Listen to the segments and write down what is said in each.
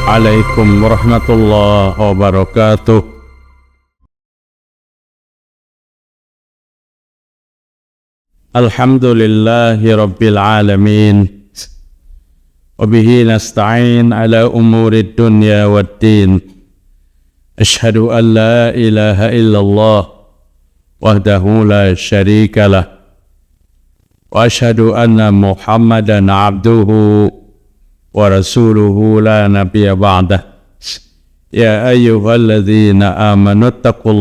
عليكم ورحمة الله وبركاته. الحمد لله رب العالمين وبه نستعين على أمور الدنيا والدين. أشهد أن لا إله إلا الله وحده لا شريك له وأشهد أن محمدا عبده ورسوله لا نبي بعده. يا أيها الذين آمنوا اتقوا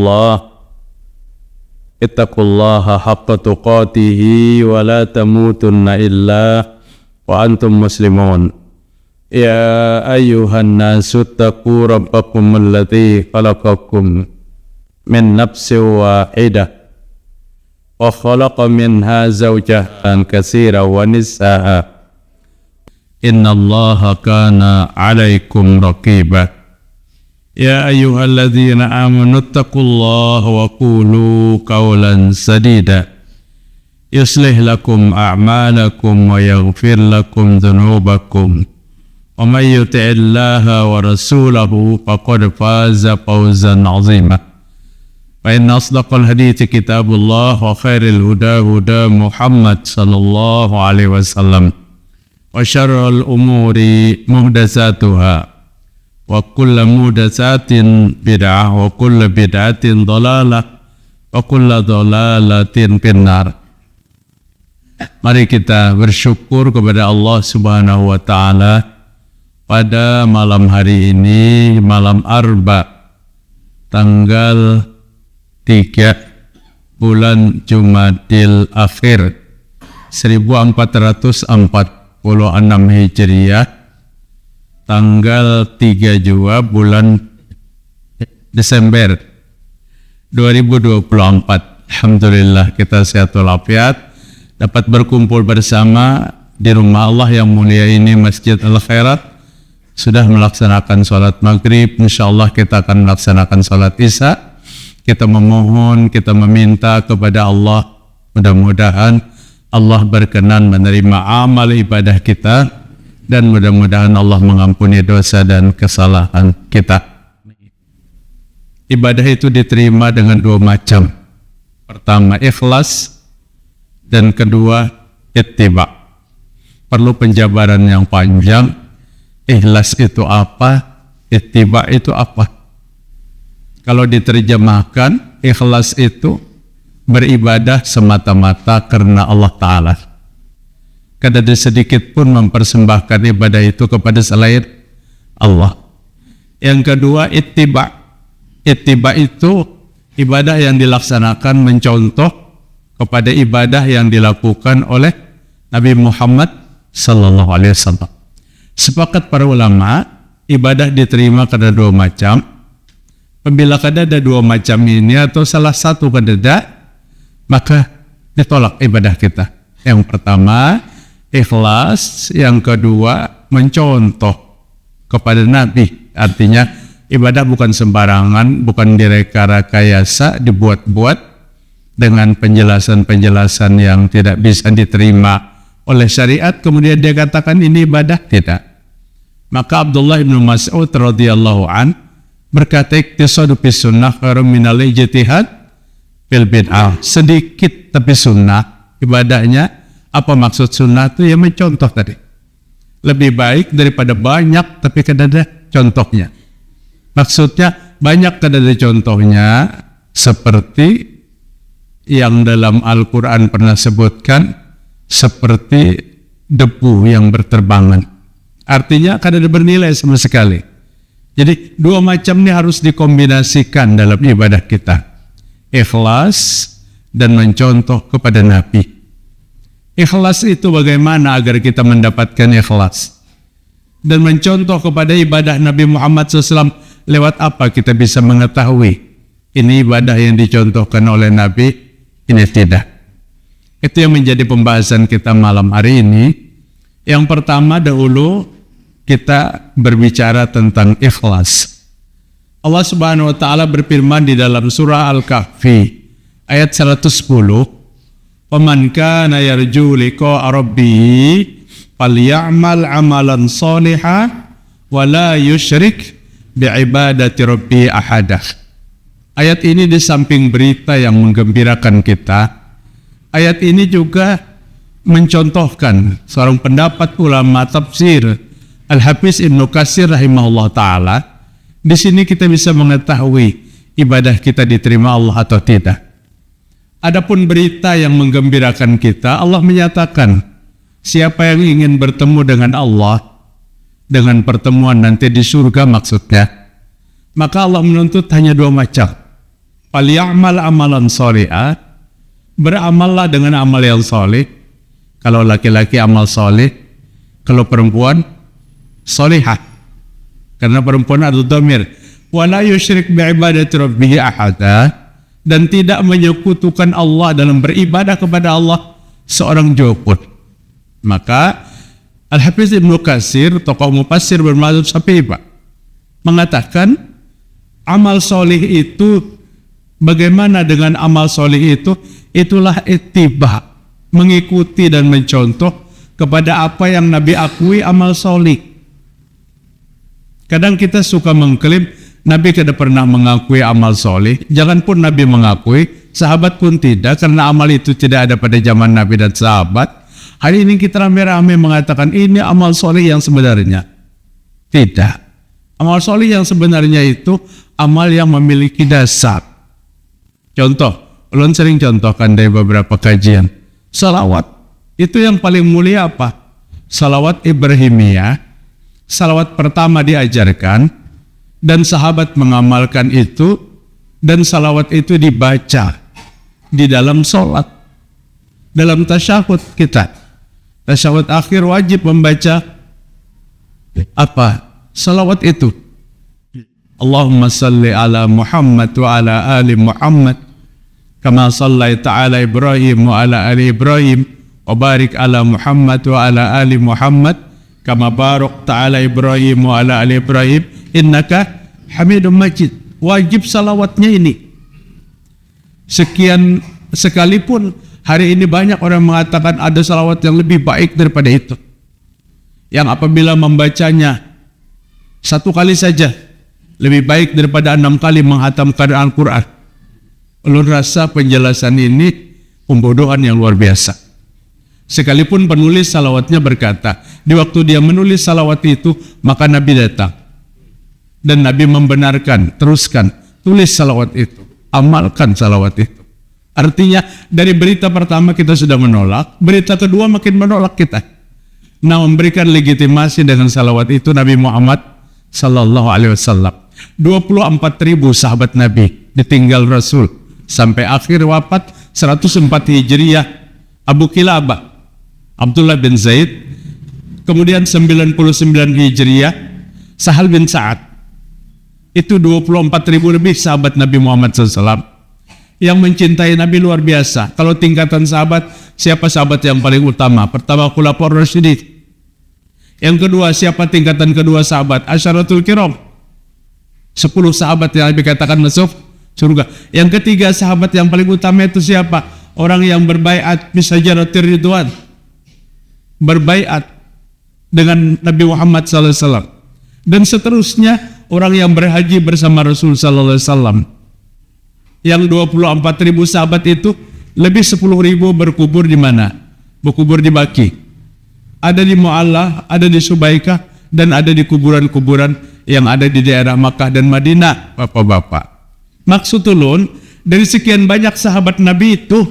الله حق تقاته ولا تموتن إلا وأنتم مسلمون. يا أيها الناس اتقوا ربكم الذي خلقكم من نفس واحدة وخلق منها زوجها كثيرا ونساء إن الله كان عليكم رقيبا. يا أيها الذين آمنوا اتقوا الله وقولوا قولا سديدا يصلح لكم أعمالكم ويغفر لكم ذنوبكم ومن يطع الله ورسوله فقد فاز فوزا عظيما. فإن أصدق الحديث كتاب الله وخير الهدى هدى محمد صلى الله عليه وسلم وشر الأمور محدثاتها وكل محدثات بدعة وكل بدعة ضلالة وكل ضلالة في النار. Mari kita bersyukur kepada Allah Subhanahu wa Ta'ala pada malam hari ini, malam Arba, tanggal 3 bulan Jumadil Akhir 1446 Hijriah, tanggal 3 Jua bulan Desember 2024. Alhamdulillah kita sehat walafiat, dapat berkumpul bersama di rumah Allah yang mulia ini, Masjid Al-Khairat. Sudah melaksanakan sholat maghrib, insyaallah kita akan melaksanakan sholat isya. Kita memohon, kita meminta kepada Allah, mudah-mudahan Allah berkenan menerima amal ibadah kita, dan mudah-mudahan Allah mengampuni dosa dan kesalahan kita. Ibadah itu diterima dengan dua macam. Pertama, ikhlas, dan kedua, ittiba. Perlu penjabaran yang panjang. Ikhlas itu apa? Ittiba itu apa? Kalau diterjemahkan, ikhlas itu beribadah semata-mata karena Allah Ta'ala. Kada ada sedikit pun mempersembahkan ibadah itu kepada selain Allah. Yang kedua, ittiba. Ittiba itu ibadah yang dilaksanakan mencontoh kepada ibadah yang dilakukan oleh Nabi Muhammad sallallahu alaihi wasallam. Sepakat para ulama, ibadah diterima karena dua macam. Apabila ada dua macam ini atau salah satu kada, maka ditolak ibadah kita. Yang pertama, ikhlas. Yang kedua, mencontoh kepada Nabi. Artinya, ibadah bukan sembarangan, bukan direka-rekayasa, dibuat-buat dengan penjelasan-penjelasan yang tidak bisa diterima oleh syariat, kemudian dia katakan ini ibadah. Tidak. Maka Abdullah bin Mas'ud radhiyallahu an berkata, iktisadu bis sunnah khairun minal ijtihad fil bid'ah. Sedikit tapi sunnah ibadahnya. Apa maksud sunnah itu? Ya mencontoh tadi. Lebih baik daripada banyak tapi kada ada contohnya. Maksudnya banyak kada ada contohnya, seperti yang dalam Al-Quran pernah sebutkan, seperti debu yang berterbangan. Artinya kada ada bernilai sama sekali. Jadi dua macam ini harus dikombinasikan dalam ibadah kita. Ikhlas dan mencontoh kepada Nabi. Ikhlas itu bagaimana agar kita mendapatkan ikhlas? Dan mencontoh kepada ibadah Nabi Muhammad SAW, lewat apa kita bisa mengetahui ini ibadah yang dicontohkan oleh Nabi, ini tidak? Itu yang menjadi pembahasan kita malam hari ini. Yang pertama dahulu kita berbicara tentang ikhlas. Allah Subhanahu wa Ta'ala berfirman di dalam surah Al-Kahfi ayat 110, "Faman kana yarju liqa'a rabbih falyamal amalan shalihan wala yusyrik bi'ibadati rabbi ahadah. Ayat ini di samping berita yang menggembirakan kita, ayat ini juga mencontohkan seorang pendapat ulama tafsir Al-Hafiz Ibnu Katsir rahimahullah ta'ala. Di sini kita bisa mengetahui ibadah kita diterima Allah atau tidak. Adapun berita yang menggembirakan kita, Allah menyatakan siapa yang ingin bertemu dengan Allah, dengan pertemuan nanti di surga maksudnya, maka Allah menuntut hanya dua macam. Falyamal amalan sholiha, beramallah dengan amal yang soleh. Kalau laki-laki amal soleh, kalau perempuan solihah. Karena perempuan ada dhamir. Wala yusyrik bi'ibadati rabbih ahada, dan tidak menyekutukan Allah dalam beribadah kepada Allah seorang jua pun. Maka Al-Hafiz Ibnu Katsir, tokoh mufassir bermadzhab Syafi'i, mengatakan amal soleh itu, bagaimana dengan amal soleh itu? Itulah ittiba, mengikuti dan mencontoh kepada apa yang Nabi akui amal soleh. Kadang kita suka mengklaim Nabi tidak pernah mengakui amal soleh. Jangan pun Nabi mengakui, sahabat pun tidak, karena amal itu tidak ada pada zaman Nabi dan sahabat. Hari ini kita ramai-ramai mengatakan ini amal soleh yang sebenarnya. Tidak. Amal soleh yang sebenarnya itu amal yang memiliki dasar. Contoh, ulun sering contohkan dari beberapa kajian. Salawat, itu yang paling mulia apa? Salawat Ibrahimiyah. Salawat pertama diajarkan, dan sahabat mengamalkan itu, dan salawat itu dibaca di dalam sholat, dalam tasyahud kita. Tasyahud akhir wajib membaca apa? Salawat itu. Allahumma salli ala Muhammad wa ala ali Muhammad kama sallaita ala Ibrahim wa ala ali Ibrahim wa barik ala Muhammad wa ala ali Muhammad kama barakta ala Ibrahim wa ala ali Ibrahim innaka Hamidum Majid. Wajib salawatnya ini. Sekian sekalipun hari ini banyak orang mengatakan ada salawat yang lebih baik daripada itu, yang apabila membacanya satu kali saja lebih baik daripada 6 kali menghatamkan Al-Quran. Ulun rasa penjelasan ini pembodohan yang luar biasa. Sekalipun penulis salawatnya berkata, di waktu dia menulis salawat itu, maka Nabi datang. Dan Nabi membenarkan, teruskan, tulis salawat itu, amalkan salawat itu. Artinya dari berita pertama kita sudah menolak, berita kedua makin menolak kita. Nah, memberikan legitimasi dengan salawat itu Nabi Muhammad Sallallahu Alaihi Wasallam. 24.000 sahabat Nabi ditinggal Rasul sampai akhir wafat 104 Hijriah. Abu Kilabah, Abdullah bin Zaid, kemudian 99 Hijriah Sahal bin Sa'ad. Itu 24.000 lebih sahabat Nabi Muhammad SAW yang mencintai Nabi luar biasa. Kalau tingkatan sahabat, siapa sahabat yang paling utama? Pertama, Khulafaur Rasyidin. Yang kedua, siapa tingkatan kedua sahabat? Asyaratul Kiram. 10 sahabat yang Nabi katakan masuk surga. Yang ketiga, sahabat yang paling utama itu siapa? Orang yang berbaiat bisajaratir ridwan, berbaiat dengan Nabi Muhammad SAW. Dan seterusnya, orang yang berhaji bersama Rasul sallallahu alaihi wasallam. Yang 24.000 sahabat itu lebih 10.000 berkubur di mana? Berkubur di Baqi. Ada di Mu'allah, ada di Subaikah, dan ada di kuburan-kuburan yang ada di daerah Makkah dan Madinah, Bapak-bapak. Maksud ulun, dari sekian banyak sahabat Nabi itu,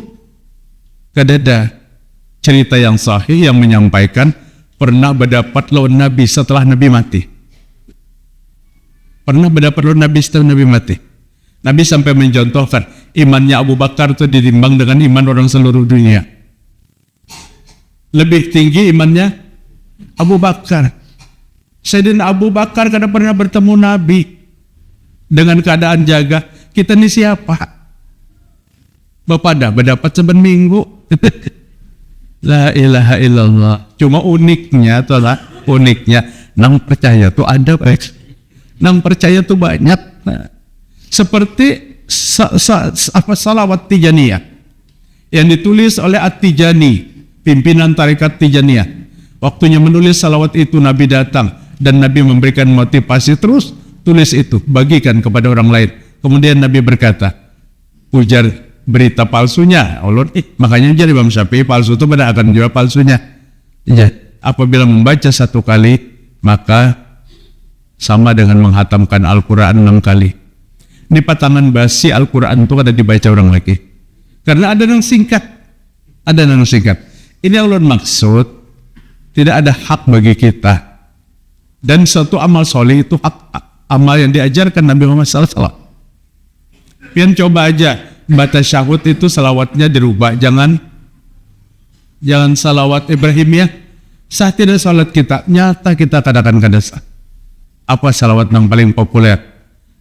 ada cerita yang sahih yang menyampaikan pernah berdapat lawan Nabi setelah Nabi mati. Pernah berdapat lawan Nabi setelah Nabi mati. Nabi sampai mencontohkan imannya Abu Bakar itu ditimbang dengan iman orang seluruh dunia. Lebih tinggi imannya Abu Bakar. Sayyidina Abu Bakar kadang pernah bertemu Nabi dengan keadaan jaga. Kita ini siapa? Bapak dah berdapat seminggu. La ilaha illallah. Cuma uniknya nang percaya tuh ada, nang percaya tuh banyak. Nah, seperti salawat Tijaniyah yang ditulis oleh At-Tijani, pimpinan tarekat Tijaniyah. Waktunya menulis salawat itu Nabi datang dan Nabi memberikan motivasi, terus tulis itu, bagikan kepada orang lain. Kemudian Nabi berkata, ujar berita palsunya, Allah, makanya jadi Imam Syafi'i palsu itu pada akan jual palsunya. Ya, apabila membaca 1 kali, maka sama dengan menghatamkan Al-Quran 6 kali. Ini patangan basi Al-Quran itu ada dibaca orang lagi. Karena ada yang singkat. Ada yang singkat. Ini Allah maksud, tidak ada hak bagi kita. Dan suatu amal soleh itu hak amal yang diajarkan Nabi Muhammad SAW. Pian coba aja, baca syahud itu salawatnya dirubah. Jangan salawat Ibrahimiyah. Sah tidak salat kita, nyata kita kadang-kadang sah. Apa salawat yang paling populer?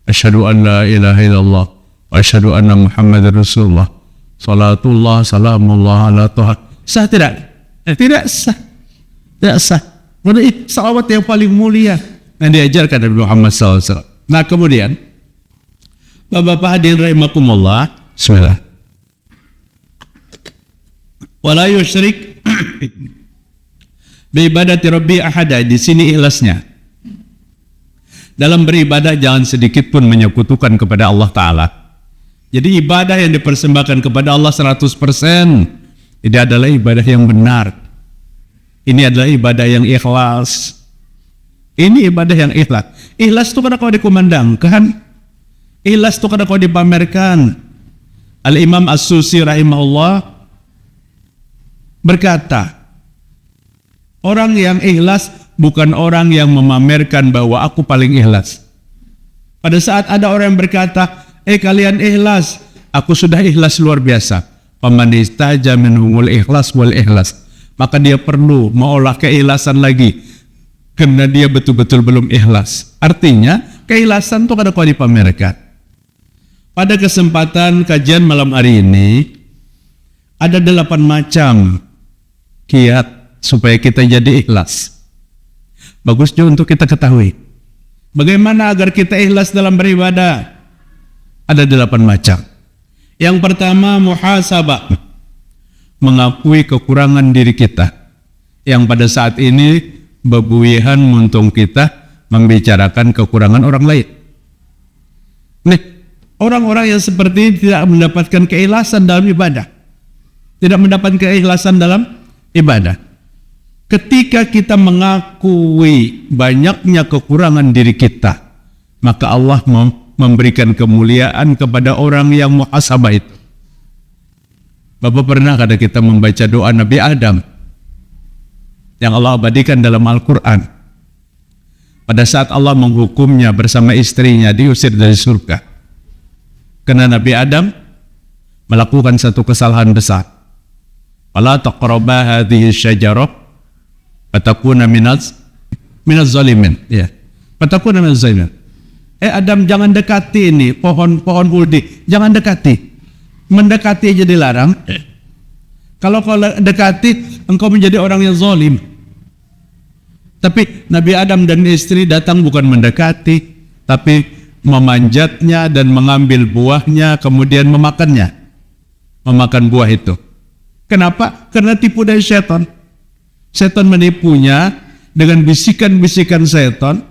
Asyhadu an la ilaha illallah wa asyhadu anna Muhammadar Rasulullah. Salatullah salamullah ala Tuhan. Sah tidak? Tidak sah. Tidak sah. Berarti salawat yang paling mulia yang diajarkan Nabi Muhammad SAW. Nah kemudian, Bapak-bapak hadirin rahimakumullah, bismillah. Wala yusyrik bi ibadati rabbi ahada. Di sini ikhlasnya. Dalam beribadah jangan sedikit pun menyekutukan kepada Allah Ta'ala. Jadi ibadah yang dipersembahkan kepada Allah 100%, ini adalah ibadah yang benar. Ini adalah ibadah yang ikhlas. Ini ibadah yang ikhlas. Ikhlas itu karena kau dikumandangkan. Ikhlas itu karena kau dipamerkan. Al-Imam As-Susi rahimahullah berkata, orang yang ikhlas bukan orang yang memamerkan bahwa aku paling ikhlas. Pada saat ada orang yang berkata, kalian ikhlas, aku sudah ikhlas luar biasa. Faman istaja minhumul ikhlas wal ikhlas. Maka dia perlu mengolah keikhlasan lagi, karena dia betul-betul belum ikhlas. Artinya, keikhlasan itu kada kau dipamerkan. Pada kesempatan kajian malam hari ini, ada 8 macam kiat supaya kita jadi ikhlas. Bagusnya untuk kita ketahui. Bagaimana agar kita ikhlas dalam beribadah? Ada 8 macam. Yang pertama, muhasabah. Mengakui kekurangan diri kita. Yang pada saat ini bebuihan muntung kita membicarakan kekurangan orang lain. Nih, orang-orang yang seperti ini tidak mendapatkan keikhlasan dalam ibadah. Tidak mendapatkan keikhlasan dalam ibadah. Ketika kita mengakui banyaknya kekurangan diri kita, maka Allah memberikan kemuliaan kepada orang yang muhasabah itu. Bapak pernah kada kita membaca doa Nabi Adam yang Allah abadikan dalam Al-Quran? Pada saat Allah menghukumnya bersama istrinya diusir dari surga. Karena Nabi Adam melakukan satu kesalahan besar. Fala taqraba hadhihi syajarah fatakuna minaz zalimin. Ya. Fatakuna minaz zalimin. Adam, jangan dekati ini pohon uldi, jangan dekati. Mendekati aja dilarang. Kalau kau dekati, engkau menjadi orang yang zalim. Tapi Nabi Adam dan istri datang bukan mendekati, tapi memanjatnya dan mengambil buahnya, kemudian memakannya. Memakan buah itu. Kenapa? Karena tipu dari setan. Setan menipunya dengan bisikan-bisikan setan.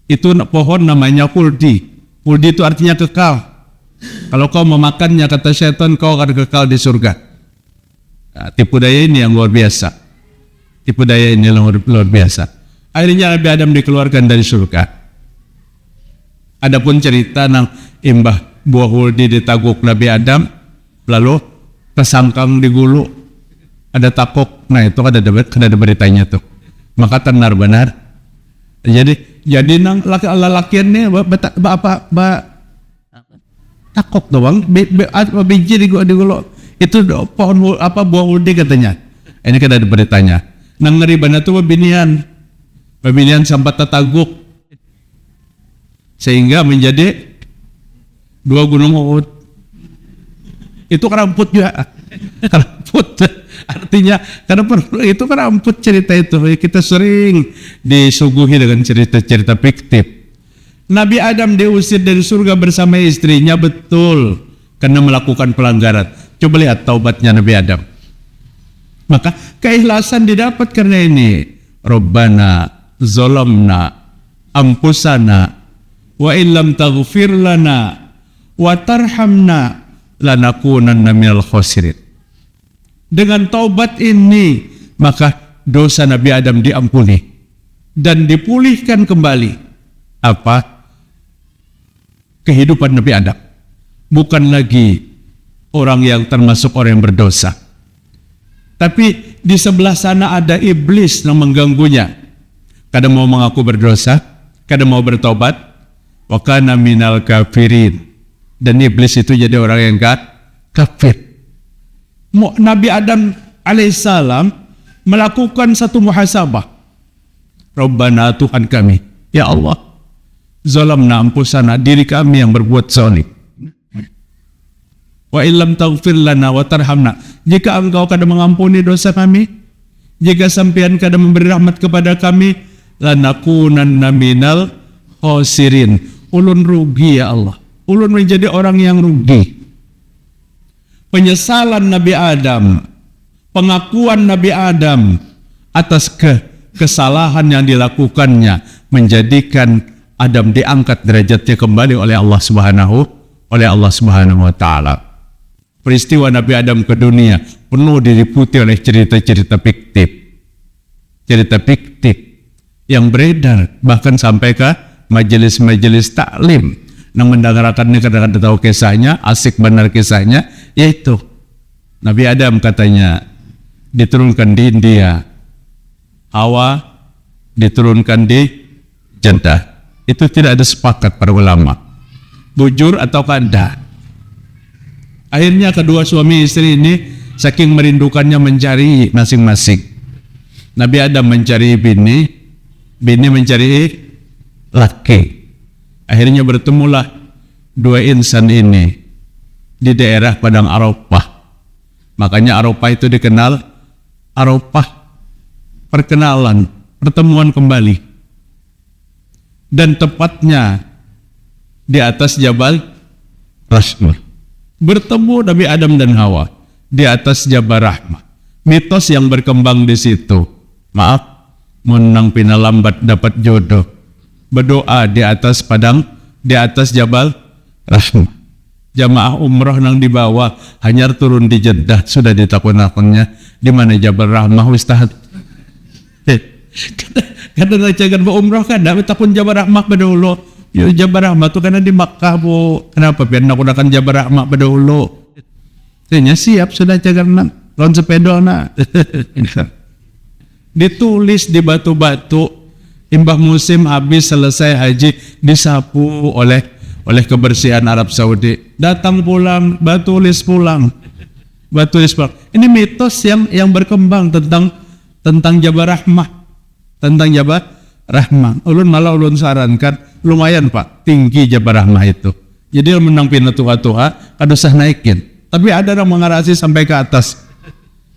Itu pohon namanya khuldi. Khuldi itu artinya kekal. Kalau kau memakannya, kata setan, kau akan kekal di surga. Nah, tipu daya ini yang luar biasa. Tipu daya ini luar biasa. Akhirnya Nabi Adam dikeluarkan dari surga. Adapun cerita nang imbah buah huldi ditaguk Nabi Adam, lalu kesangkang di gulu, ada takok. Nah itu ada beritanya tuh. Maka tenar benar. Jadi nang laki-lakian ini takok doang, biji di gulu. Itu pohon buah huldi katanya. Ini kan ada beritanya. Nang ngeri bana tuh babinian sampai tataguk sehingga menjadi 2 gunung Uhud. Itu keramput juga. Keramput artinya karena itu keramput cerita itu. Kita sering disuguhi dengan cerita-cerita fiktif. Nabi Adam diusir dari surga bersama istrinya, betul, karena melakukan pelanggaran. Coba lihat taubatnya Nabi Adam. Maka keikhlasan didapat karena ini. Rabbana zalamna anfusana wa illam taghfir lana wa tarhamna lanakunanna minal khasirin. Dengan taubat ini maka dosa Nabi Adam diampuni dan dipulihkan kembali kehidupan Nabi Adam. Bukan lagi orang yang termasuk orang yang berdosa. Tapi di sebelah sana ada iblis yang mengganggunya. Kadang mau mengaku berdosa, kadang mau bertobat. Wa kana minal kafirin. Dan iblis itu jadi orang yang kafir. Nabi Adam alaihissalam melakukan satu muhasabah. Rabbana, Tuhan kami, ya Allah, zalamna anfusana, diri kami yang berbuat zalim. Wa illam taghfir lana wa tarhamna, jika engkau kada mengampuni dosa kami, jika sampean kada memberi rahmat kepada kami, lanakunanna minal khasirin, ulun rugi ya Allah, ulun menjadi orang yang rugi. Penyesalan Nabi Adam, pengakuan Nabi Adam atas kesalahan yang dilakukannya menjadikan Adam diangkat derajatnya kembali oleh Allah Subhanahu wa taala. Peristiwa Nabi Adam ke dunia penuh diliputi oleh cerita-cerita fiktif. Cerita fiktif yang beredar bahkan sampai ke majelis-majelis taklim. Yang mendengarkannya kadang-kadang tahu kisahnya, asik benar kisahnya, yaitu Nabi Adam katanya diturunkan di India, Hawa diturunkan di Jeddah. Itu tidak ada sepakat para ulama, bujur atau kada. Akhirnya kedua suami istri ini saking merindukannya mencari masing-masing. Nabi Adam mencari bini, bini mencari laki. Akhirnya bertemulah dua insan ini di daerah Padang Arafah. Makanya Arafah itu dikenal Arafah, perkenalan, pertemuan kembali. Dan tepatnya di atas Jabal Rahmah. Bertemu Nabi Adam dan Hawa di atas Jabal Rahmah. Mitos yang berkembang di situ. Maaf, menang pinalambat dapat jodoh. Berdoa di atas Jabal Rahmah. Jamaah umroh nang di bawah hanya turun di Jeddah sudah ditakun-takunnya di mana Jabal Rahmah Ustaz. Kadang jangan umroh kan dak takun Jabal Rahmah berdahulu. Yo Jabal Rahmah tu karena di Makkah Bu. Kenapa biar nak gunakan Jabal Rahmah berdahulu? Saya siap sudah jangan lawan sepeda na. Ditulis di batu-batu. Imbah musim habis selesai haji disapu oleh kebersihan Arab Saudi. Datang pulang, batulis pulang. Ini mitos yang berkembang tentang Jabal Rahmah. Tentang Jabal Rahmah. Ulun sarankan lumayan Pak, tinggi Jabal Rahmah itu. Jadi menang pina tua-tua, kada usah naikin. Tapi ada yang mengarasi sampai ke atas.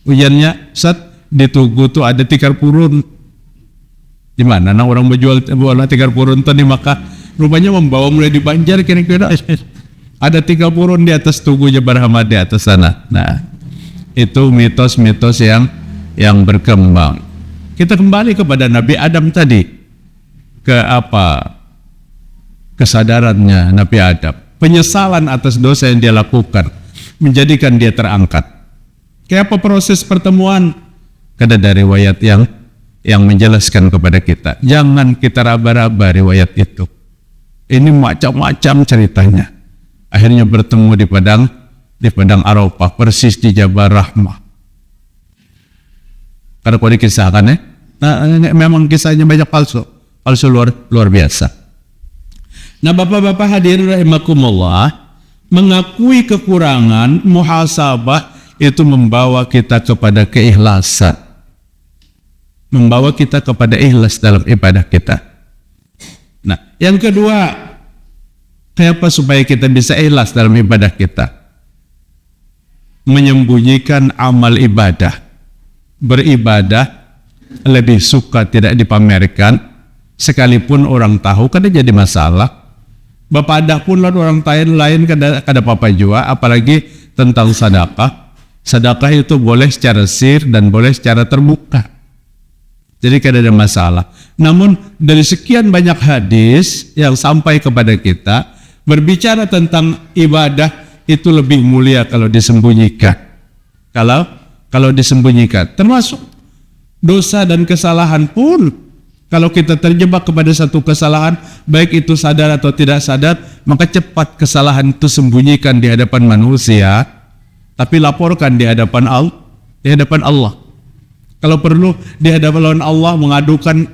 Ujiannya, Ustaz, di Tugu tuh ada tikar purun. Di mana orang menjual bola 30 ton di Makkah, rupanya membawa mulai di Banjar kira-kira ada 30 di atas Tugu Jabal Rahmah di atas sana. Nah, itu mitos-mitos yang berkembang. Kita kembali kepada Nabi Adam tadi, kesadarannya Nabi Adam, penyesalan atas dosa yang dia lakukan menjadikan dia terangkat. Kayak apa proses pertemuan? Kada dari riwayat yang menjelaskan kepada kita. Jangan kita raba-raba riwayat itu. Ini macam-macam ceritanya. Akhirnya bertemu di Padang Arafah, persis di Jabal Rahmah. Karena kalau dikisahkan memang kisahnya banyak palsu luar biasa. Nah, Bapak-bapak hadirin rahimakumullah, mengakui kekurangan, muhasabah itu membawa kita kepada keikhlasan. Membawa kita kepada ikhlas dalam ibadah kita. Nah, yang kedua, apa supaya kita bisa ikhlas dalam ibadah kita? Menyembunyikan amal ibadah. Beribadah lebih suka tidak dipamerkan, sekalipun orang tahu kada jadi masalah. Bapak ada pun orang lain kada apa-apa juga, apalagi tentang sedekah. Sedekah itu boleh secara sir dan boleh secara terbuka. Jadi kada ada masalah. Namun dari sekian banyak hadis yang sampai kepada kita berbicara tentang ibadah itu lebih mulia kalau disembunyikan. Kalau disembunyikan, termasuk dosa dan kesalahan pun, kalau kita terjebak kepada satu kesalahan, baik itu sadar atau tidak sadar, maka cepat kesalahan itu sembunyikan di hadapan manusia, tapi laporkan di hadapan Allah. Kalau perlu di hadapan Allah mengadukan,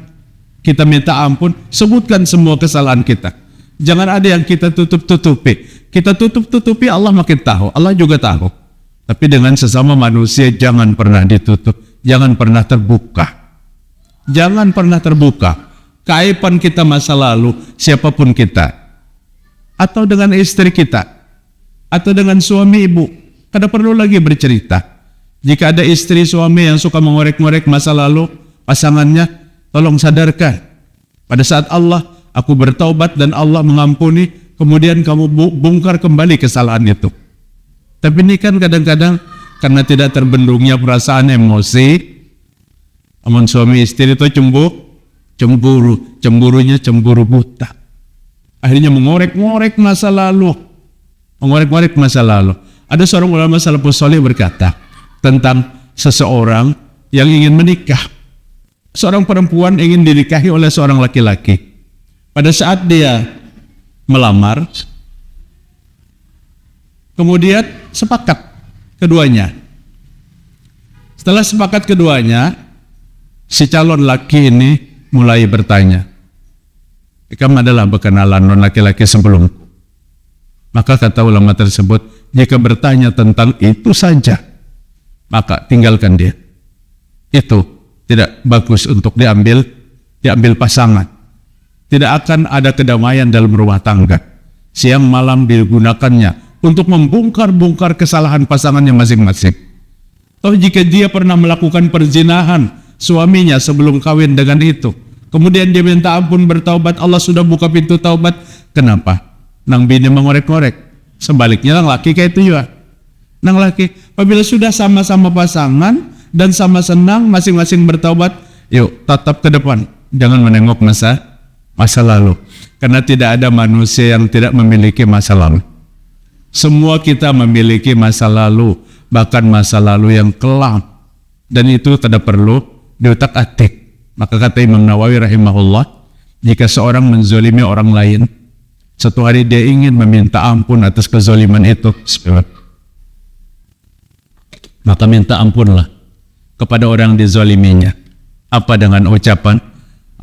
kita minta ampun, sebutkan semua kesalahan kita. Jangan ada yang kita tutup-tutupi. Kita tutup-tutupi, Allah makin tahu, Allah juga tahu. Tapi dengan sesama manusia jangan pernah ditutup, jangan pernah terbuka. Jangan pernah terbuka keaiban kita masa lalu, siapapun kita, atau dengan istri kita, atau dengan suami ibu. Kada perlu lagi bercerita. Jika ada istri suami yang suka mengorek-ngorek masa lalu pasangannya, tolong sadarkan. Pada saat aku bertaubat dan Allah mengampuni, kemudian kamu bongkar kembali kesalahan itu. Tapi ini kan kadang-kadang karena tidak terbendungnya perasaan emosi, amun suami istri itu cemburunya cemburu buta. Akhirnya mengorek-ngorek masa lalu. Ada seorang ulama salafus saleh berkata tentang seseorang yang ingin menikah. Seorang perempuan ingin dinikahi oleh seorang laki-laki. Pada saat dia melamar, kemudian sepakat keduanya. Setelah sepakat keduanya, si calon laki ini mulai bertanya, "Kamu adalah berkenalan non laki-laki sebelumku?" Maka kata ulama tersebut, jika bertanya tentang itu saja, maka tinggalkan dia. Itu tidak bagus untuk diambil pasangan. Tidak akan ada kedamaian dalam rumah tangga. Siang malam digunakannya untuk membongkar-bongkar kesalahan pasangannya masing-masing. Toh jika dia pernah melakukan perzinahan suaminya sebelum kawin dengan itu, kemudian dia minta ampun bertaubat, Allah sudah buka pintu taubat, kenapa? Nang bini mengorek-ngorek. Sebaliknya nang laki kayak itu juga. Nang laki, apabila sudah sama-sama pasangan dan sama senang masing-masing bertaubat, yuk tatap ke depan, jangan menengok masa lalu. Karena tidak ada manusia yang tidak memiliki masa lalu. Semua kita memiliki masa lalu, bahkan masa lalu yang kelam, dan itu tidak perlu diutak-atik. Maka kata Imam Nawawi rahimahullah, jika seorang menzolimi orang lain, satu hari dia ingin meminta ampun atas kezoliman itu, maka minta ampunlah kepada orang dizoliminya. Apa dengan ucapan,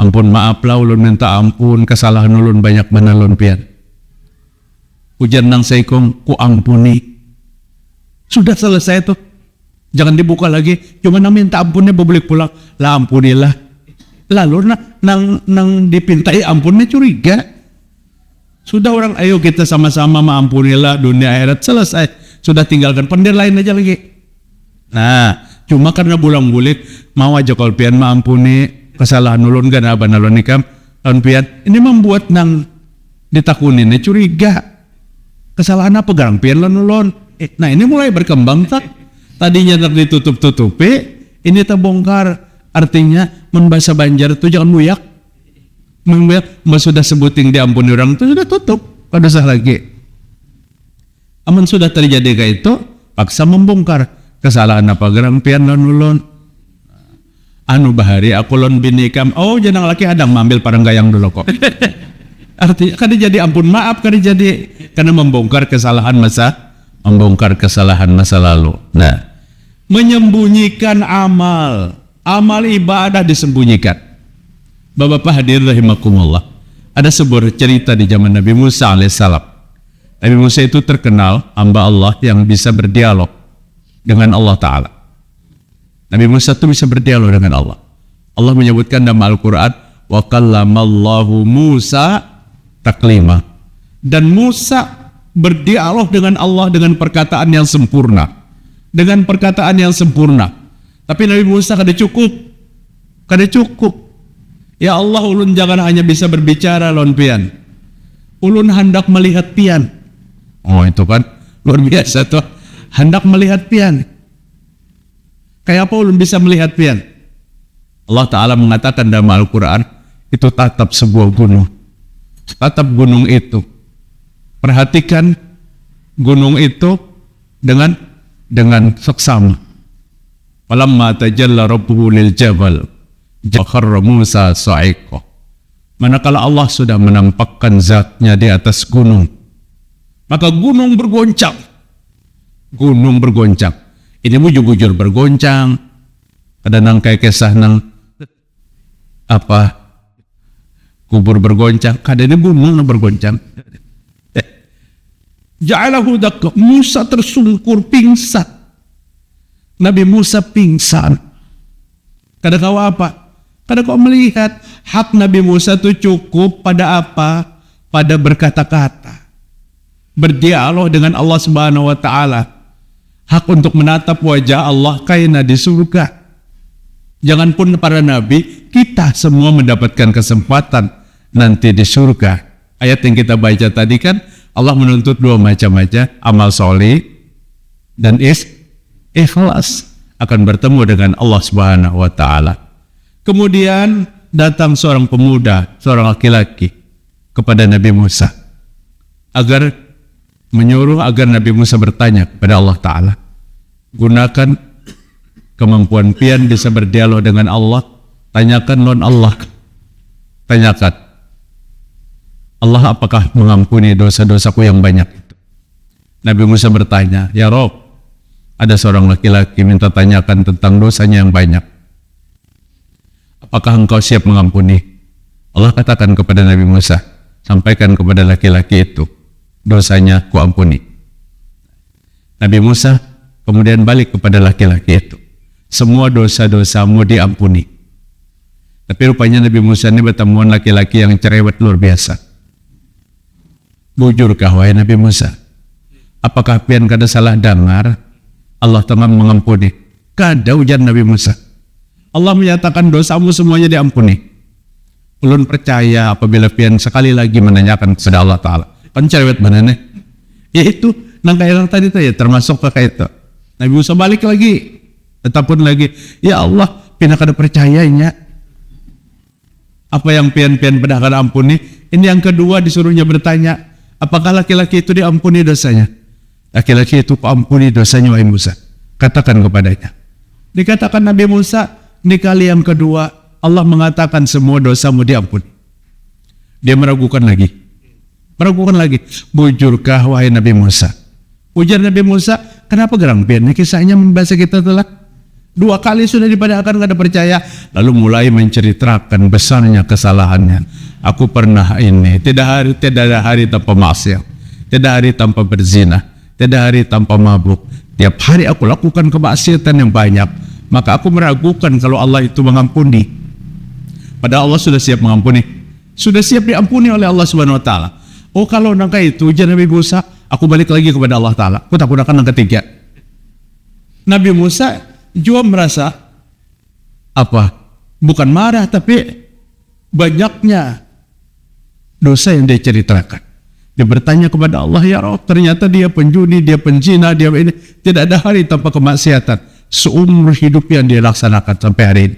ampun maaflah ulun minta ampun, kesalahan ulun banyak manalun pian. Ujar nang saikong ku ampuni. Sudah selesai tuh. Jangan dibuka lagi. Cuma nang minta ampunnya bebelik pulang. Lah ampunilah. Lalu nang dipintai ampunnya curiga. Sudah orang, ayo kita sama-sama maampunilah dunia akhirat, selesai. Sudah tinggalkan pendir lain aja lagi. Nah, cuma karena bulang-bulik mau aja kalau pian maampuni kesalahan ulun kan apa nalon nikam lawan pian. Ini membuat nang ditakuninnya curiga. Kesalahan apa garang pian ulun. Nah ini mulai berkembang tak. Tadinya tak ditutup-tutupi, ini terbongkar. Artinya membahasa Banjar itu jangan muyak. Mbak sudah sebuting diampuni orang itu sudah tutup, kada usah lagi. Aman sudah terjadi kayak itu, paksa membongkar kesalahan apa gerang pian lan ulun. Anu bahari aku lon binikam, oh jangan laki hadang mambil parang gayang dulu kok. Artinya kada jadi ampun maaf, kada jadi karena membongkar kesalahan masa lalu. Nah, menyembunyikan amal ibadah disembunyikan. Bapak-bapak hadir rahimakumullah. Ada sebuah cerita di zaman Nabi Musa alaihissalam. Nabi Musa itu terkenal hamba Allah yang bisa berdialog dengan Allah Ta'ala. Nabi Musa itu bisa berdialog dengan Allah. Allah menyebutkan dalam Al-Quran, wa kallamallahu Musa taklima. Dan Musa berdialog dengan Allah dengan perkataan yang sempurna. Dengan perkataan yang sempurna. Tapi Nabi Musa kada cukup. Ya Allah, ulun jangan hanya bisa berbicara lon pian. Ulun hendak melihat pian. Oh itu kan luar biasa tuh. Hendak melihat pian. Kayak apa ulun bisa melihat pian? Allah Ta'ala mengatakan dalam Al-Quran, itu tatap sebuah gunung. Tatap gunung itu. Perhatikan gunung itu dengan seksama. Falamma tajalla rabbuhu lil jabal kharra Musa sa'iqa. Manakala Allah sudah menampakkan zatnya di atas gunung, maka gunung bergoncang. Gunung bergoncang. Ini bujur-bujur bergoncang. Kadang kayak kisah nang kubur bergoncang. Kadang gunung bergoncang. Ja'alahu dakka. Musa tersungkur pingsan. Nabi Musa pingsan. Kadang kau apa? Kadang kau melihat hak Nabi Musa itu cukup pada apa? Pada berkata-kata. Berdialog dengan Allah Subhanahu wa taala. Hak untuk menatap wajah Allah kaina di surga. Jangan pun para nabi, kita semua mendapatkan kesempatan nanti di surga. Ayat yang kita baca tadi kan, Allah menuntut dua macam aja, amal soleh dan ikhlas akan bertemu dengan Allah Subhanahu wa taala. Kemudian datang seorang pemuda, seorang laki-laki kepada Nabi Musa agar menyuruh agar Nabi Musa bertanya kepada Allah Ta'ala. Gunakan kemampuan pian bisa berdialog dengan Allah. Tanyakan non Allah. Tanyakan, Allah apakah mengampuni dosa-dosaku yang banyak itu? Nabi Musa bertanya, ya Rob, ada seorang laki-laki minta tanyakan tentang dosanya yang banyak. Apakah engkau siap mengampuni? Allah katakan kepada Nabi Musa, sampaikan kepada laki-laki itu, dosanya ku ampuni. Nabi Musa kemudian balik kepada laki-laki itu, semua dosa-dosamu diampuni. Tapi rupanya Nabi Musa ini bertemu laki-laki yang cerewet luar biasa. Bujurkah wahai Nabi Musa? Apakah pian kada salah dengar Allah tengah mengampuni? Kada ujar Nabi Musa. Allah menyatakan dosamu semuanya diampuni. Ulun percaya apabila pian sekali lagi menanyakan kepada Allah Ta'ala. Kan cerewet mana nih? Ya itu, nang kayak tadi tuh ya, termasuk pakai itu. Nabi Musa balik lagi, tetapun lagi, ya Allah, pina kada percayanya. Apa yang pian-pian pada kada ampuni? Ini yang kedua disuruhnya bertanya, apakah laki-laki itu diampuni dosanya? Laki-laki itu ampuni dosanya wahai Musa. Katakan kepadanya. Dikatakan Nabi Musa, ini kali yang kedua Allah mengatakan semua dosamu diampuni. Dia meragukan lagi. Bujurkah wahai Nabi Musa? Ujar Nabi Musa, kenapa gerang pian? Kisahnya membahas kita telah 2 kali sudah dipadahkan kada percaya. Lalu mulai menceritakan besarnya kesalahannya. Aku pernah ini, tidak ada hari tanpa maksiat, tidak hari tanpa berzina, tidak hari tanpa mabuk. Tiap hari aku lakukan kemaksiatan yang banyak. Maka aku meragukan kalau Allah itu mengampuni. Padahal Allah sudah siap mengampuni. Sudah siap diampuni oleh Allah Subhanahu wa taala. Oh kalau nangka itu ujar Nabi Musa, aku balik lagi kepada Allah Ta'ala. Aku tak gunakan yang ketiga. Nabi Musa juga merasa bukan marah, tapi banyaknya dosa yang dia ceritakan. Dia bertanya kepada Allah, ya Rabb, ternyata dia penjudi, dia penzina, dia ini. Tidak ada hari tanpa kemaksiatan. Seumur hidup yang dia laksanakan sampai hari ini.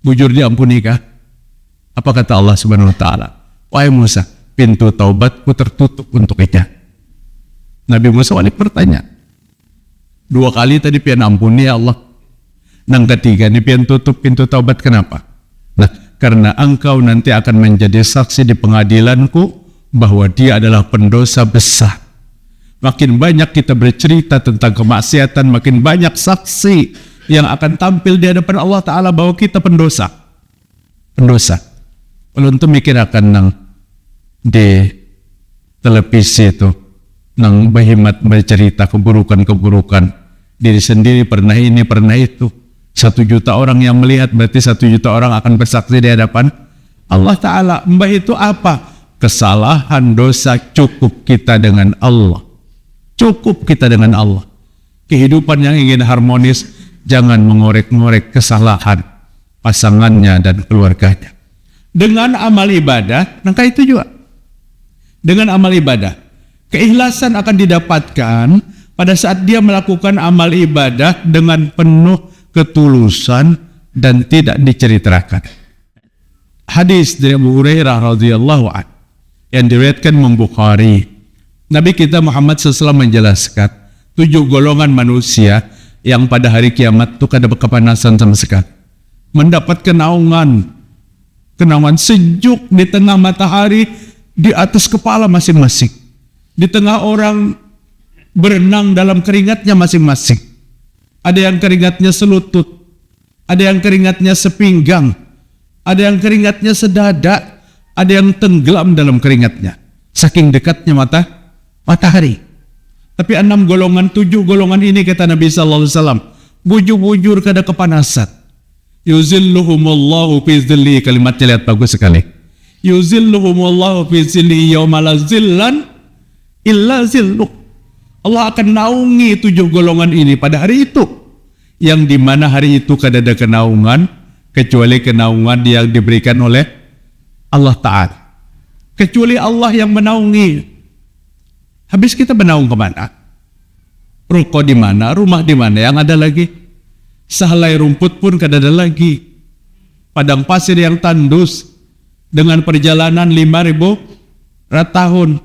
Bujur diampunikah? Apa kata Allah Subhanahu wa taala? Wahai Musa, pintu taubatku tertutup untuknya. Nabi Musa balik bertanya. 2 kali tadi pian ampuni ya Allah. Nang ketiga ini pian tutup pintu taubat, kenapa? Nah, karena engkau nanti akan menjadi saksi di pengadilanku bahwa dia adalah pendosa besar. Makin banyak kita bercerita tentang kemaksiatan, makin banyak saksi yang akan tampil di hadapan Allah Ta'ala bahwa kita pendosa. Kalau untuk mikir akan nang di televisi itu, nang bahimat bercerita keburukan-keburukan diri sendiri, pernah ini, pernah itu. 1 juta orang yang melihat, berarti 1 juta orang akan bersaksi di hadapan Allah Ta'ala. Mbah itu apa? Kesalahan dosa cukup kita dengan Allah. Cukup kita dengan Allah. Kehidupan yang ingin harmonis, jangan mengorek-ngorek kesalahan pasangannya dan keluarganya. Dengan amal ibadah, nangka itu juga. Dengan amal ibadah, keikhlasan akan didapatkan pada saat dia melakukan amal ibadah dengan penuh ketulusan dan tidak diceritakan. hadis dari Abu Hurairah radhiyallahu anhu yang diriwayatkan Imam Bukhari. Nabi kita Muhammad SAW menjelaskan 7 golongan manusia yang pada hari kiamat itu kada kepanasan sama sekali, mendapat kenaungan sejuk di tengah matahari, di atas kepala masing-masing, di tengah orang berenang dalam keringatnya masing-masing. Ada yang keringatnya selutut, ada yang keringatnya sepinggang, ada yang keringatnya sedada, ada yang tenggelam dalam keringatnya, saking dekatnya matahari. Tapi 6 golongan, 7 golongan ini kata Nabi SAW, bujur-bujur kada kepanasan. Yuzilluhumullahu fi zilli, kalimatnya lihat bagus sekali. Yuzilluhumullahu fi zilli yawma la zillan illa zilluh. Allah akan naungi 7 golongan ini pada hari itu, yang dimana hari itu kada ada kenaungan kecuali kenaungan yang diberikan oleh Allah Ta'ala, kecuali Allah yang menaungi. Habis kita menaung kemana? Ruko di mana? Rumah di mana? Yang ada lagi sehelai rumput pun kada ada lagi. Padang pasir yang tandus dengan perjalanan 5.000 tahun.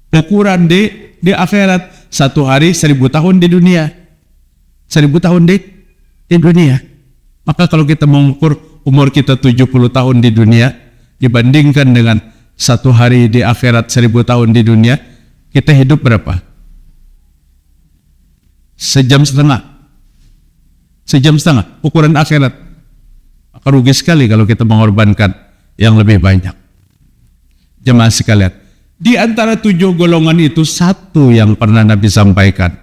Ukuran di akhirat 1 hari 1.000 tahun di dunia. 1.000 tahun di dunia. Maka kalau kita mengukur umur kita 70 tahun di dunia dibandingkan dengan 1 hari di akhirat 1.000 tahun di dunia, kita hidup berapa? Sejam setengah ukuran akhirat. Maka rugi sekali kalau kita mengorbankan yang lebih banyak. Jemaah sekalian, di antara 7 golongan itu 1 yang pernah Nabi sampaikan.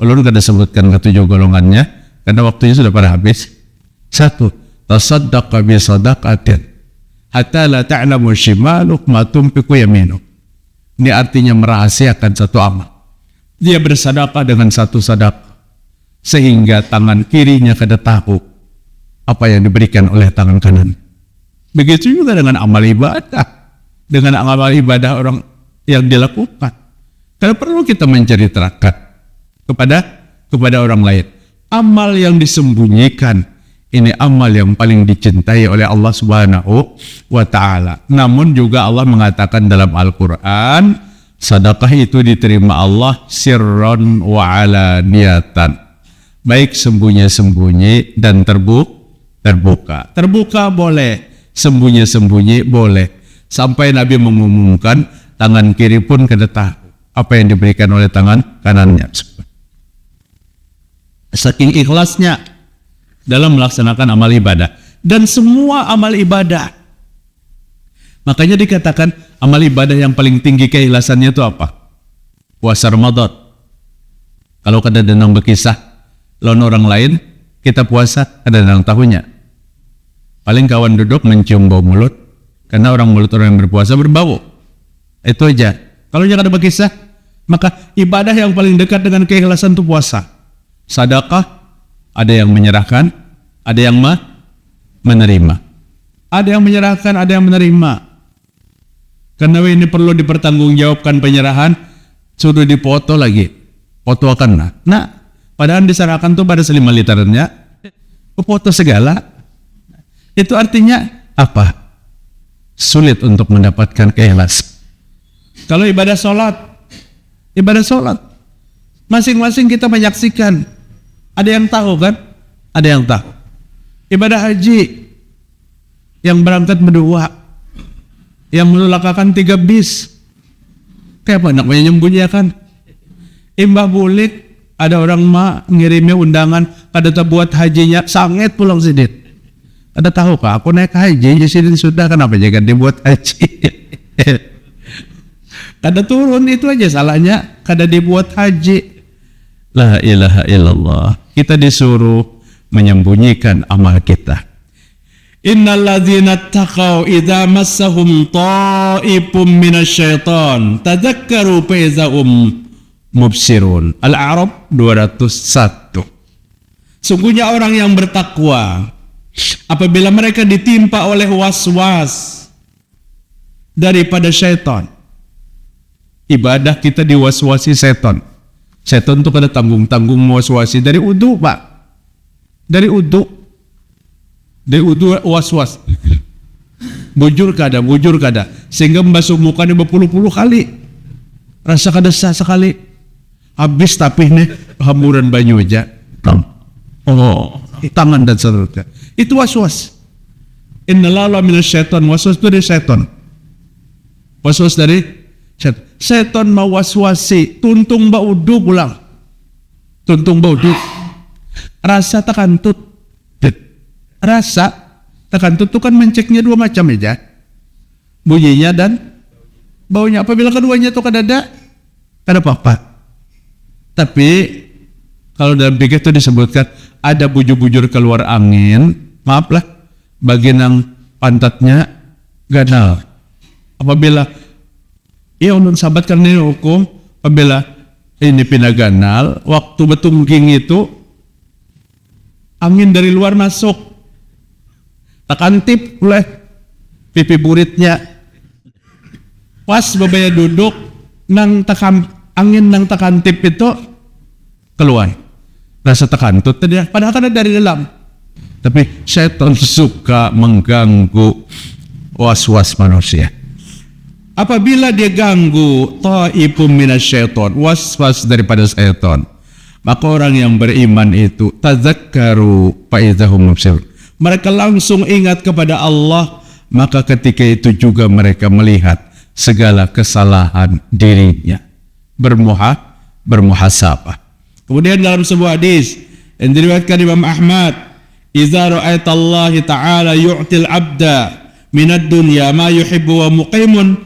Ulun kada sebutkan ke 7 golongannya karena waktunya sudah pada habis. 1, tasaddaqa bi sadaqatin hatta la ta'lamu shimaluk ma tunfiqu yaminuk. Ini artinya merahasiakan satu amal. Dia bersedekah dengan satu sedekah sehingga tangan kirinya kada tahu apa yang diberikan oleh tangan kanan. Begitu juga dengan amal ibadah. Dengan amal ibadah orang yang dilakukan, karena perlu kita menceritakan kepada orang lain. Amal yang disembunyikan ini amal yang paling dicintai oleh Allah Subhanahu wa Ta'ala. Namun juga Allah mengatakan dalam Al-Quran, sedekah itu diterima Allah sirron wa alaniyatan, baik sembunyi-sembunyi dan terbuka. Terbuka boleh, sembunyi-sembunyi boleh. Sampai Nabi mengumumkan tangan kiri pun kada tahu apa yang diberikan oleh tangan kanannya. Saking ikhlasnya dalam melaksanakan amal ibadah, dan semua amal ibadah. Makanya dikatakan amal ibadah yang paling tinggi keikhlasannya itu apa? Puasa Ramadan. Kalau kada denang berkisah lawan orang lain, kita puasa kada denang tahunya. Paling kawan duduk mencium bau mulut, karena orang yang berpuasa berbau. Itu aja. Kalau jangan ada berkisah, maka ibadah yang paling dekat dengan keikhlasan itu puasa. Sedekah, ada yang menyerahkan, ada yang menerima. Ada yang menyerahkan, ada yang menerima. Karena ini perlu dipertanggungjawabkan penyerahan, sudah dipoto lagi. Foto akan padahal diserahkan tuh pada 5 literannya, foto segala. Itu artinya apa? Sulit untuk mendapatkan keikhlasan. Kalau ibadah sholat, masing-masing kita menyaksikan. Ada yang tahu kan? Ada yang tahu. Ibadah haji, yang berangkat berdua, yang melakakan 3 bis, kayak apa namanya nyembunyikan? Imbah bulik, ada orang ngirimnya undangan, kada buat hajinya, sangat pulang sidit. Ada tahu kah? Aku naik haji, jadi sudah kenapa jangan dibuat haji? Kada turun, itu aja salahnya, kada dibuat haji. La ilaha illallah. Kita disuruh menyembunyikan amal kita. Innal ladzina taqaw idza massahum ta'ifum minasyaiton tadzakkaru fa izahum mubsirun. Al-A'raf 201. Sungguhnya orang yang bertakwa apabila mereka ditimpa oleh was-was daripada syaitan. Ibadah kita diwaswasi setan. Setan itu kada tanggung-tanggung waswasi dari udu, Pak. Dari udu waswas. bujur kada, sehingga membasuh mukanya berpuluh-puluh kali. Rasa kada sah sekali. Habis tapi nih hamburan banyu aja. Tangan dan seterusnya. Itu waswas. Innalala minasyaiton. Waswas itu dari syaiton. Waswas dari syaiton. Syaiton mau waswasi. Tuntung baudu pulang. Tuntung baudu. Rasa takantut. Rasa takantut itu kan menceknya dua macam aja. Bunyinya dan baunya. Apabila keduanya itu kada apa-apa. Tapi kalau dalam fikih itu disebutkan ada bujur-bujur keluar angin, maaflah, bagian yang pantatnya ganal. Apabila ulun sahabat kan ini hukum, apabila ini pindah ganal, waktu betungking itu angin dari luar masuk, takantip oleh pipi buritnya. Pas babaya duduk nang angin nang takantip itu keluar. Rasa takantut tadi, padahal kan dari dalam. Tapi syaitan suka mengganggu was-was manusia. Apabila dia ganggu ta'ifum minasyaiton, was-was daripada syaitan, maka orang yang beriman itu tazakkaru fa idzahum mubsirun. Mereka langsung ingat kepada Allah, maka ketika itu juga mereka melihat segala kesalahan dirinya. Bermuhasabah. Kemudian dalam sebuah hadis yang diriwayatkan Imam Ahmad, "Idza ra'aita Allah Ta'ala yu'til 'abda minad dunya ma yuhibbu wa muqimun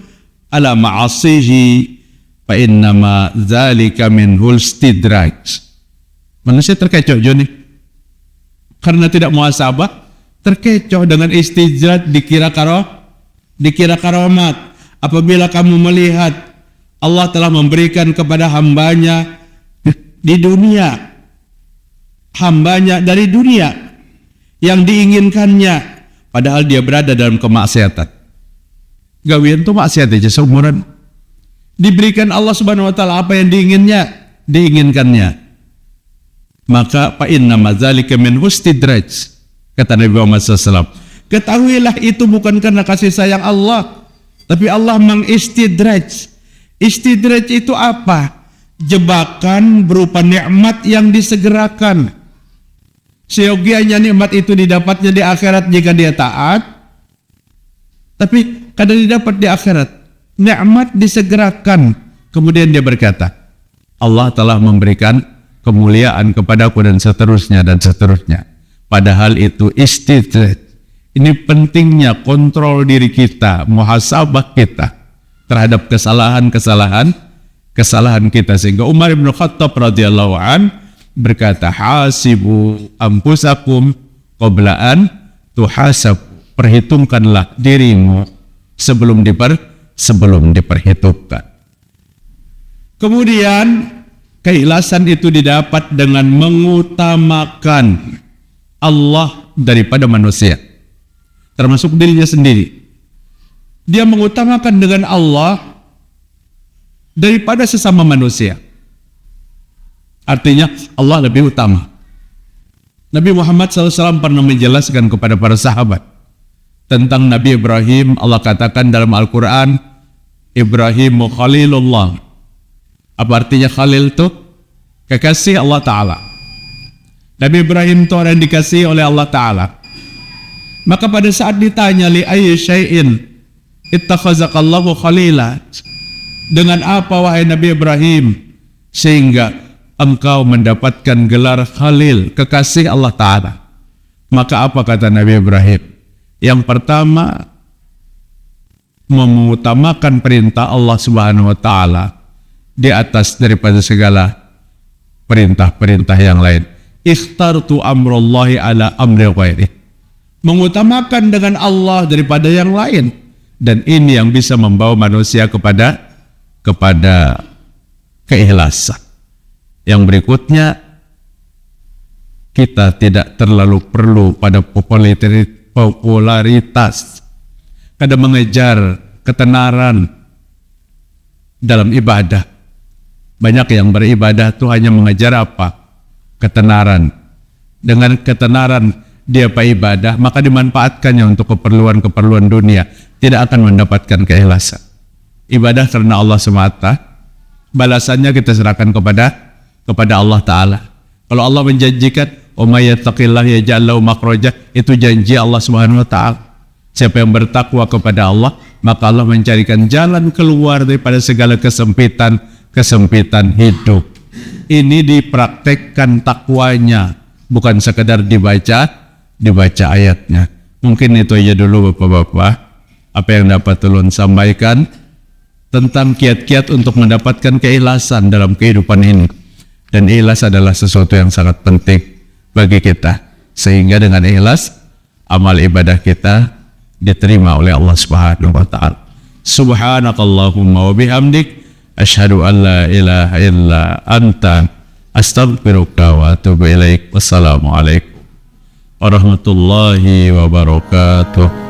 ala ma'asihi fa innama dzalika minhul istidraj." Manusia terkecoh nih. Karena tidak muhasabah, terkecoh dengan istidraj, dikira karomat. Apabila kamu melihat Allah telah memberikan kepada hambanya di dunia, hambanya dari dunia yang diinginkannya, padahal dia berada dalam kemaksiatan. Gawian itu maksiat aja seumuran. Diberikan Allah Subhanahu wa taala apa yang diinginkannya. Maka fa inna madzalika min istidraj, kata Nabi Muhammad SAW. Ketahuilah itu bukan karena kasih sayang Allah, tapi Allah mengistidraj. Istidraj itu apa? Jebakan berupa nikmat yang disegerakan. Seyogianya nikmat itu didapatnya di akhirat jika dia taat, tapi kadang didapat di akhirat. Nikmat disegerakan. Kemudian dia berkata, Allah telah memberikan kemuliaan kepadaku dan seterusnya dan seterusnya. Padahal itu istidraj. Ini pentingnya kontrol diri kita, muhasabah kita terhadap kesalahan kita, sehingga Umar bin Khattab radhiyallahu an berkata, hasibu anfusakum qabla an tuhasab. Perhitungkanlah dirimu sebelum diperhitungkan. Kemudian keikhlasan itu didapat dengan mengutamakan Allah daripada manusia, termasuk dirinya sendiri. Dia mengutamakan dengan Allah daripada sesama manusia. Artinya Allah lebih utama. Nabi Muhammad SAW pernah menjelaskan kepada para sahabat tentang Nabi Ibrahim. Allah katakan dalam Al-Quran, Ibrahimu Khalilullah. Apa artinya Khalil itu? Kekasih Allah Ta'ala. Nabi Ibrahim itu orang yang dikasihi oleh Allah Ta'ala. Maka pada saat ditanya li ayyi syai'in ittakhazaqallahu khalila, dengan apa wahai Nabi Ibrahim sehingga engkau mendapatkan gelar Khalil, kekasih Allah Ta'ala? Maka apa kata Nabi Ibrahim? Yang pertama, mengutamakan perintah Allah Subhanahu wa Ta'ala di atas daripada segala perintah-perintah yang lain. Ikhtartu amrullahi ala amri ghairi. Mengutamakan dengan Allah daripada yang lain. Dan ini yang bisa membawa manusia kepada keikhlasan. Yang berikutnya, kita tidak terlalu perlu pada popularitas, kada mengejar ketenaran dalam ibadah. Banyak yang beribadah itu hanya mengejar apa? Ketenaran. Dengan ketenaran dia ibadah, maka dimanfaatkannya untuk keperluan-keperluan dunia, tidak akan mendapatkan keikhlasan. Ibadah karena Allah semata, balasannya kita serahkan kepada Allah Ta'ala. Kalau Allah menjanjikan, "Wa may yattaqillah yaj'al lahu makhraja," itu janji Allah Subhanahu wa Ta'ala. Siapa yang bertakwa kepada Allah, maka Allah mencarikan jalan keluar daripada segala kesempitan hidup. Ini dipraktekkan takwanya, bukan sekedar dibaca ayatnya. Mungkin itu aja dulu Bapak-bapak, apa yang dapat ulun sampaikan tentang kiat-kiat untuk mendapatkan keikhlasan dalam kehidupan ini. Dan ikhlas adalah sesuatu yang sangat penting bagi kita, sehingga dengan ikhlas amal ibadah kita diterima oleh Allah Subhanahu wa Ta'ala. Subhanakallahumma wa bihamdik, asyhadu an la ilaha illa anta, astaghfiruka wa atubu ilaik. Wassalamualaikum warahmatullahi wabarakatuh.